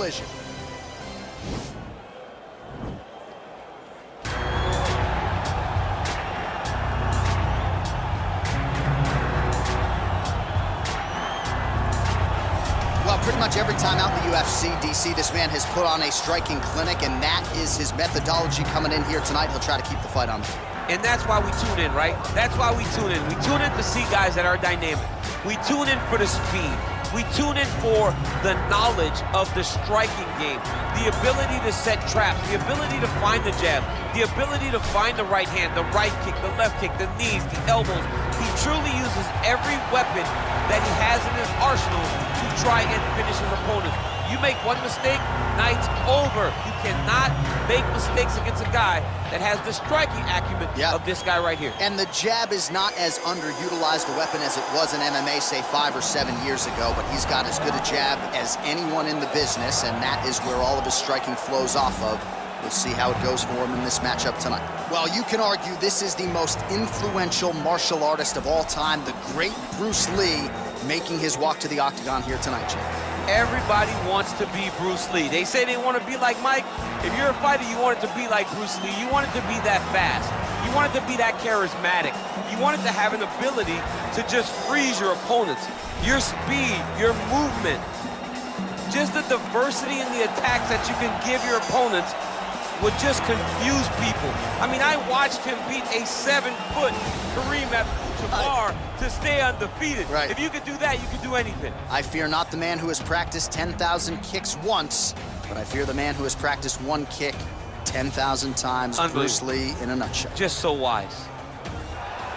collision. Well, pretty much every time out in the UFC, DC, this man has put on a striking clinic, and that is his methodology coming in here tonight. He'll try to keep the fight on. And that's why we tune in, right? That's why we tune in. We tune in to see guys that are dynamic. We tune in for the speed. We tune in for the knowledge of the striking game, the ability to set traps, the ability to find the jab, the ability to find the right hand, the right kick, the left kick, the knees, the elbows. He truly uses every weapon that he has in his arsenal to try and finish his opponents. You make one mistake, night's over. You cannot make mistakes against a guy that has the striking acumen of this guy right here. And the jab is not as underutilized a weapon as it was in MMA, say 5 or 7 years ago, but he's got as good a jab as anyone in the business, and that is where all of his striking flows off of. We'll see how it goes for him in this matchup tonight. Well, you can argue this is the most influential martial artist of all time, the great Bruce Lee, making his walk to the octagon here tonight, Jim. Everybody wants to be Bruce Lee. They say they want to be like Mike. If you're a fighter, you want it to be like Bruce Lee. You want it to be that fast. You want it to be that charismatic. You want it to have an ability to just freeze your opponents. Your speed, your movement, just the diversity in the attacks that you can give your opponents would just confuse people. I mean, I watched him beat a 7-foot Kareem Abdul-Jabbar to stay undefeated. Right. If you could do that, you could do anything. I fear not the man who has practiced 10,000 kicks once, but I fear the man who has practiced one kick 10,000 times. Bruce Lee in a nutshell. Just so wise.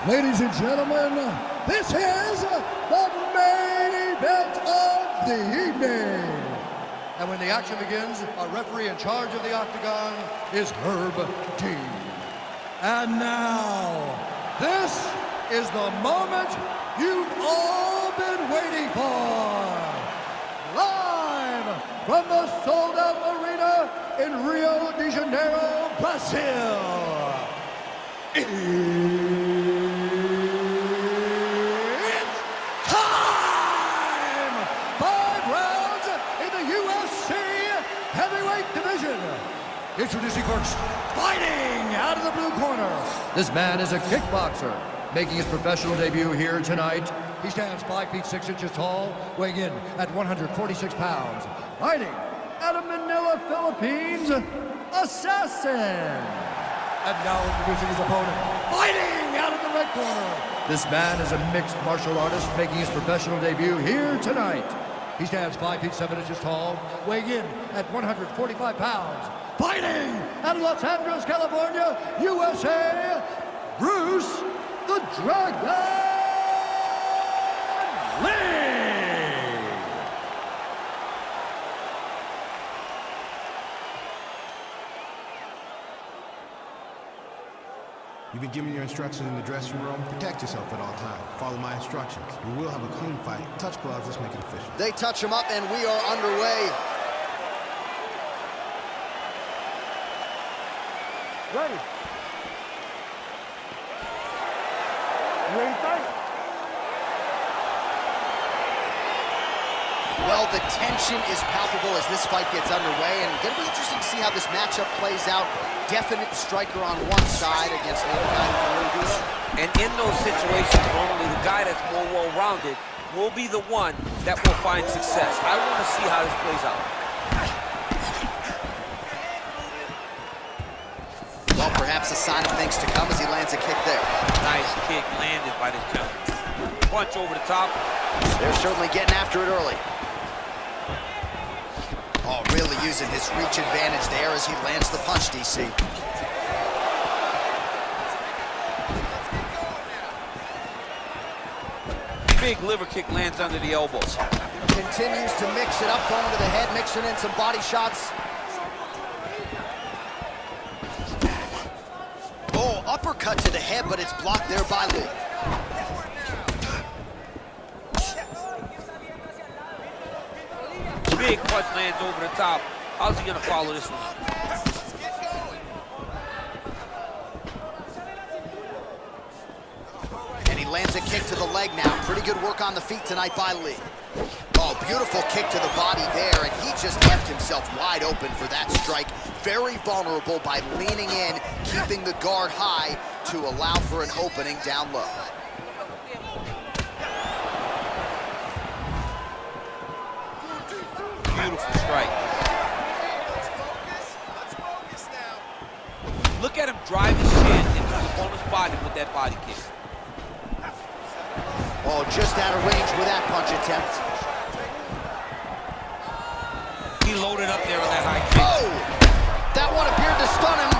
Ladies and gentlemen, this is the main event of the evening. And when the action begins, our referee in charge of the octagon is Herb Dean. And now, this is the moment you've all been waiting for. Live from the sold-out arena in Rio de Janeiro, Brazil. It's time! 5 rounds in the UFC heavyweight division. Introducing first, fighting out of the blue corner. This man is a kickboxer, making his professional debut here tonight. He stands 5 feet 6 inches tall, weighing in at 146 pounds. Fighting out of Manila, Philippines, Assassin. And now introducing his opponent, fighting out of the red corner. This man is a mixed martial artist, making his professional debut here tonight. He stands 5 feet 7 inches tall, weighing in at 145 pounds. Fighting out of Los Angeles, California, USA, Bruce the Dragon Lee! You've been given your instructions in the dressing room. Protect yourself at all times. Follow my instructions. We will have a clean fight. Touch gloves, let's make it official. They touch him up, and we are underway. Ready. You ready to fight? Well, the tension is palpable as this fight gets underway, and it's going to be interesting to see how this matchup plays out. Definite striker on one side against the other guy who can really do it. And in those situations, normally the guy that's more well-rounded will be the one that will find success. I want to see how this plays out. Well, perhaps a sign of things to come as he lands a kick there. Nice kick landed by this gentleman. Punch over the top. They're certainly getting after it early. Oh, really using his reach advantage there as he lands the punch, DC. Big liver kick lands under the elbows. Continues to mix it up, going to the head, mixing in some body shots. Oh, uppercut to the head, but it's blocked there by Lee. Big punch lands over the top. How's he gonna follow this one? And he he lands a kick to the leg now. Pretty good work on the feet tonight by Lee. Oh, beautiful kick to the body there, and he just left himself wide open for that strike. Very vulnerable by leaning in, keeping the guard high to allow for an opening down low. Beautiful strike. Look at him drive his shin into his opponent's body with that body kick. Oh, just out of range with that punch attempt. He loaded up there with that high kick. Oh! That one appeared to stun him.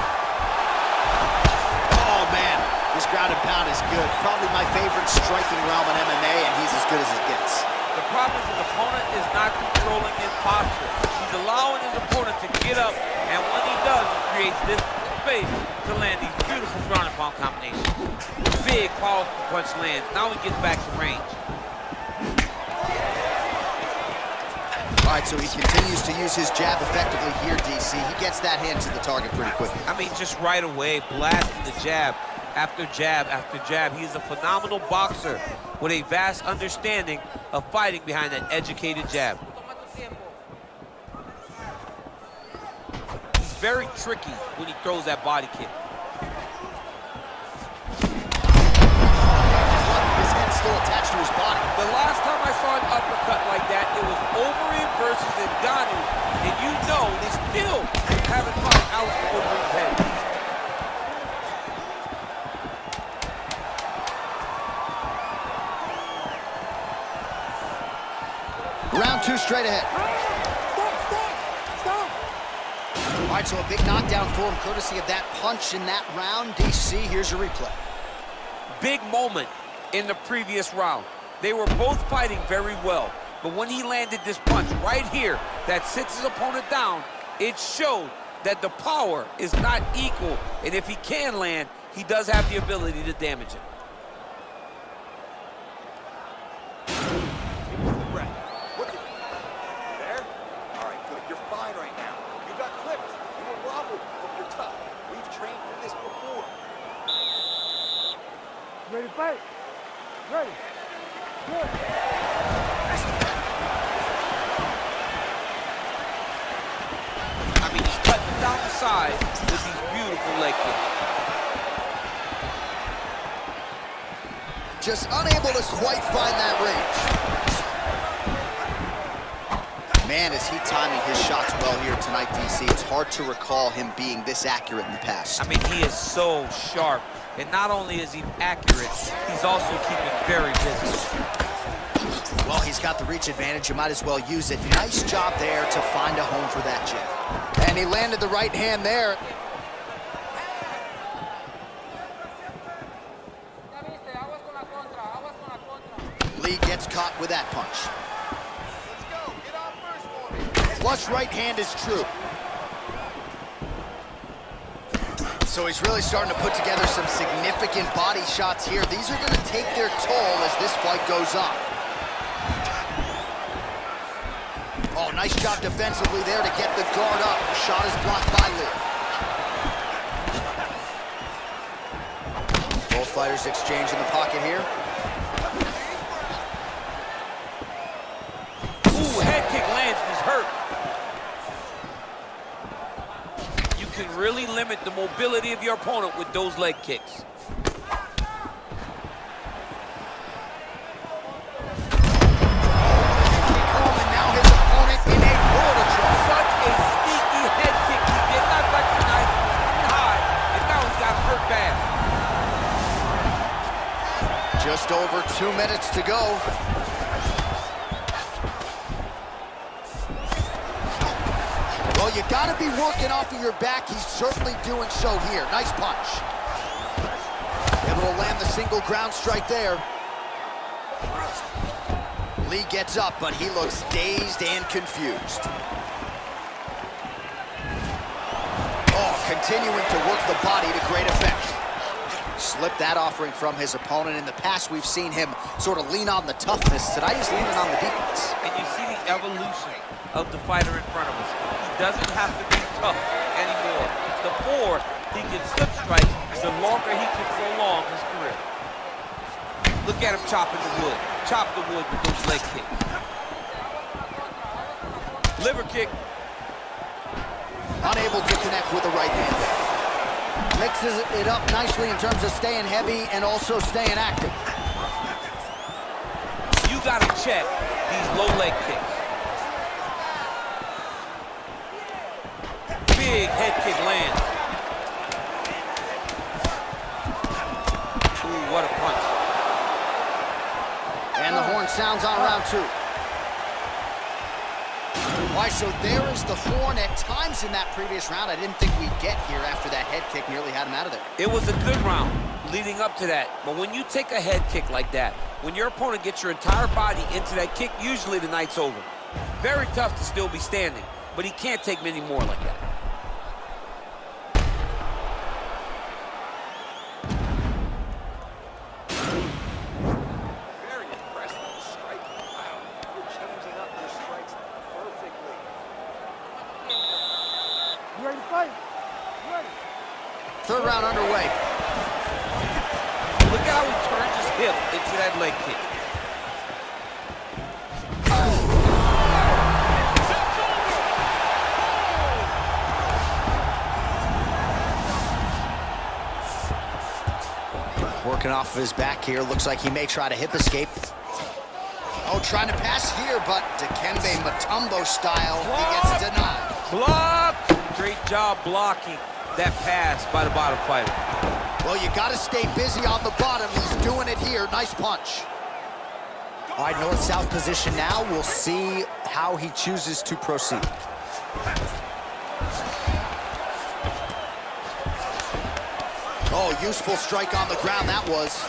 Oh, man. This ground and pound is good. Probably my favorite striking realm in MMA, and he's as good as it gets. The problem is his opponent is not controlling his posture. He's allowing his opponent to get up, and when he does, he creates this space to land these beautiful ground and pound combinations. Big, powerful punch lands. Now he gets back to range. All right, so he continues to use his jab effectively here, DC. He gets that hand to the target pretty quickly. I mean, just right away, blasting the jab after jab after jab. He's a phenomenal boxer with a vast understanding of fighting behind that educated jab. He's very tricky when he throws that body kick. His head's still attached to his body. The last time I saw an uppercut like that, it was Overeem versus Ngannou, and you know they still haven't found out Overeem's head. Round two straight ahead. Stop. All right, so a big knockdown for him, courtesy of that punch in that round. DC, here's a replay. Big moment in the previous round. They were both fighting very well, but when he landed this punch right here that sits his opponent down, it showed that the power is not equal, and if he can land, he does have the ability to damage it. Ready to fight? Ready. Good. I mean, he's cutting down the side with these beautiful leg kicks. Just unable to quite find that range. Man, is he timing his shots well here tonight, DC. It's hard to recall him being this accurate in the past. I mean, he is so sharp. And not only is he accurate, he's also keeping very busy. Well, he's got the reach advantage. You might as well use it. Nice job there to find a home for that jab. And he landed the right hand there. Lee gets caught with that punch. Let's go. Get off first for me. Flush right hand is true. So he's really starting to put together some significant body shots here. These are going to take their toll as this fight goes on. Oh, nice job defensively there to get the guard up. Shot is blocked by Lee. Both fighters exchange in the pocket here. Ooh, head kick lands, he's hurt. You can really limit the mobility of your opponent with those leg kicks. Just over 2 minutes to go. Well, you gotta be working off of your back. He's certainly doing so here. Nice punch. Able to land the single ground strike there. Lee gets up, but he looks dazed and confused. Oh, continuing to work the body to great effect. Slipped that offering from his opponent. In the past, we've seen him sort of lean on the toughness. Tonight, he's leaning on the defense. And you see the evolution of the fighter in front of us. He doesn't have to be tough anymore. The more he can slip strike, the longer he can prolong his career. Look at him chopping the wood. Chop the wood with those leg kicks. Liver kick. Unable to connect with the right hand. Mixes it up nicely in terms of staying heavy and also staying active. You gotta check these low leg kicks. Big head kick lands. Ooh, what a punch. And the horn sounds on round 2. All right, so there is the horn. At times in that previous round, I didn't think we'd get here after that head kick nearly had him out of there. It was a good round leading up to that. But when you take a head kick like that, when your opponent gets your entire body into that kick, usually the night's over. Very tough to still be standing, but he can't take many more like that. Very impressive striking. Wow, you're changing up your strikes perfectly. You ready to fight? You ready? Third round underway. Look how he turns his hip into that leg kick. Working off of his back here. Looks like he may try to hip escape. Oh, trying to pass here, but Dikembe Mutombo style, he gets denied. Block! Great job blocking that pass by the bottom fighter. Well, you got to stay busy on the bottom. He's doing it here. Nice punch. All right, north-south position now. We'll see how he chooses to proceed. Oh, useful strike on the ground, that was.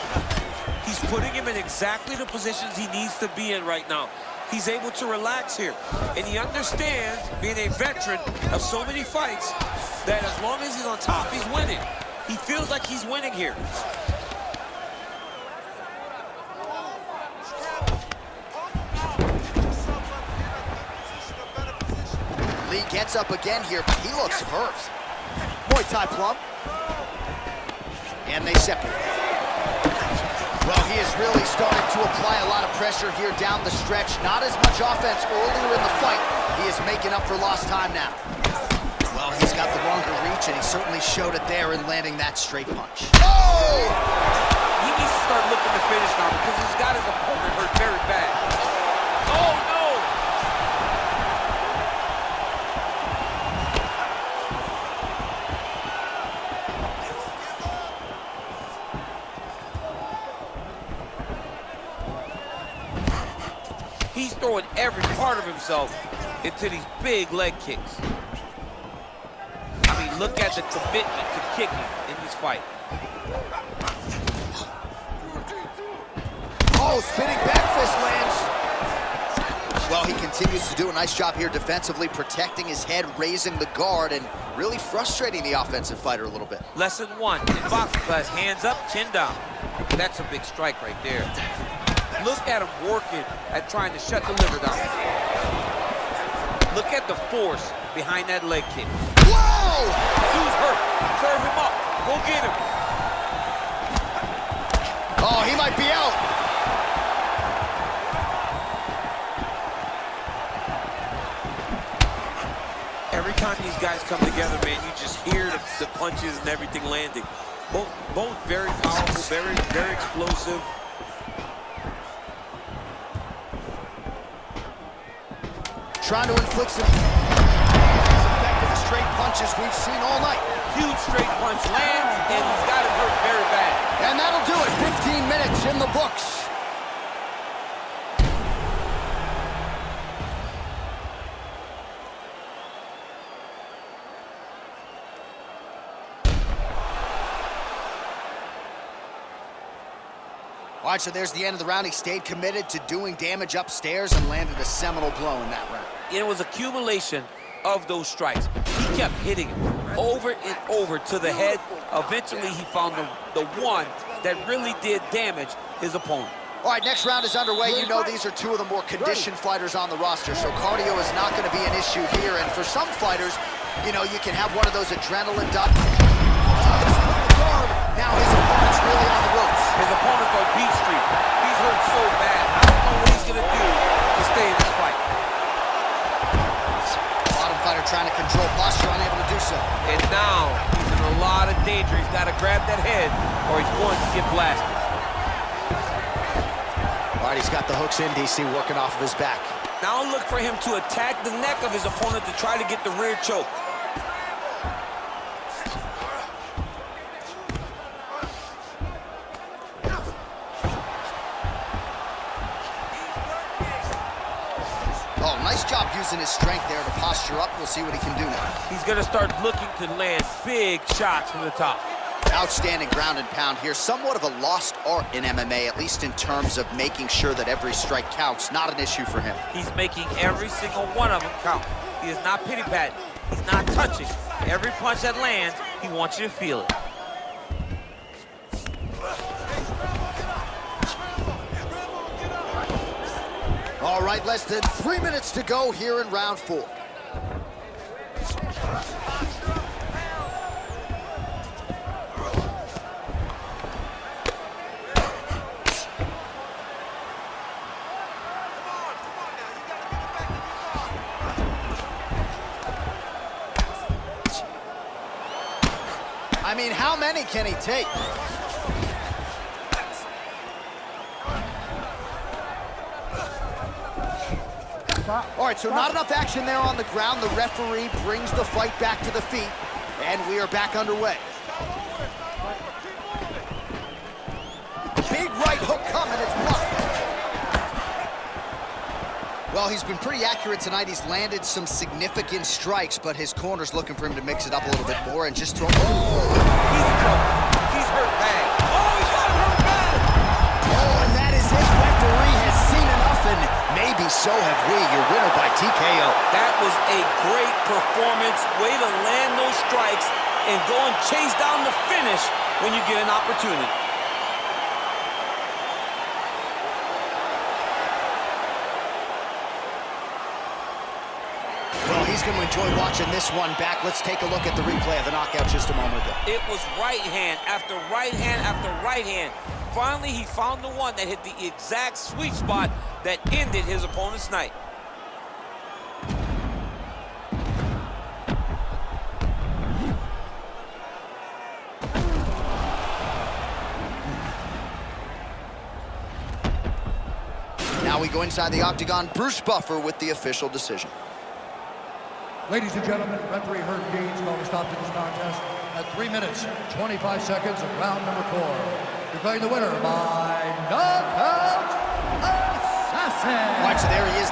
He's putting him in exactly the positions he needs to be in right now. He's able to relax here. And he understands, being a veteran of so many fights, that as long as he's on top, he's winning. He feels like he's winning here. Lee gets up again here, but he looks hurt. Muay Thai plum. And they separate. Well, he has really started to apply a lot of pressure here down the stretch. Not as much offense earlier in the fight. He is making up for lost time now. Well, he's got the longer reach, and he certainly showed it there in landing that straight punch. Oh! He needs to start looking to finish now because he's got his opponent hurt very bad. Oh, no! He's throwing every part of himself into these big leg kicks. I mean, look at the commitment to kicking in this fight. Oh, spinning back fist lands. Well, he continues to do a nice job here defensively, protecting his head, raising the guard, and really frustrating the offensive fighter a little bit. Lesson 1 in boxing class, hands up, chin down. That's a big strike right there. Look at him working at trying to shut the liver down. Look at the force behind that leg kick. Whoa! Dude's hurt. Serve him up. Go get him. Oh, he might be out. Every time these guys come together, man, you just hear the punches and everything landing. Both very powerful, very explosive. Trying to inflict some effective straight punches we've seen all night. Huge straight punch lands, and he's got him hurt very bad. And that'll do it. 15 minutes in the books. All right, so there's the end of the round. He stayed committed to doing damage upstairs and landed a seminal blow in that round. It was accumulation of those strikes. He kept hitting him over and over to the head. Eventually, he found the one that really did damage his opponent. All right, next round is underway. You know these are two of the more conditioned fighters on the roster, so cardio is not going to be an issue here. And for some fighters, you know, you can have one of those adrenaline dumps. Now his opponent's really on the ropes. His opponent's on Beat Street. trying to control posture, unable to do so. And now he's in a lot of danger. He's got to grab that head or he's going to get blasted. All right, he's got the hooks in, DC, working off of his back. Now look for him to attack the neck of his opponent to try to get the rear choke. Oh, nice job using his strength there to posture up. We'll see what he can do now. He's going to start looking to land big shots from the top. Outstanding ground and pound here. Somewhat of a lost art in MMA, at least in terms of making sure that every strike counts. Not an issue for him. He's making every single one of them count. He is not pity-patting. He's not touching. Every punch that lands, he wants you to feel it. All right, less than 3 minutes to go here in round 4. I mean, how many can he take? All right, so not enough action there on the ground. The referee brings the fight back to the feet, and we are back underway. Big right hook coming, it's blocked. Well, he's been pretty accurate tonight. He's landed some significant strikes, but his corner's looking for him to mix it up a little bit more and just throw. He's in trouble. He's hurt bad. Oh, he's got hurt bad. Oh, and that is it. Referee has seen enough, and maybe so have we. Your winner by TKO. That was a great performance. Way to land those strikes and go and chase down the finish when you get an opportunity. Well, he's going to enjoy watching this one back. Let's take a look at the replay of the knockout just a moment ago. It was right hand after right hand after right hand. Finally, he found the one that hit the exact sweet spot that ended his opponent's night. Now we go inside the octagon. Bruce Buffer with the official decision. Ladies and gentlemen, referee Herb Dean's called a stop to this contest at 3 minutes, 25 seconds of round number 4. Declaring the winner by knockout assassin. Right, so there he is.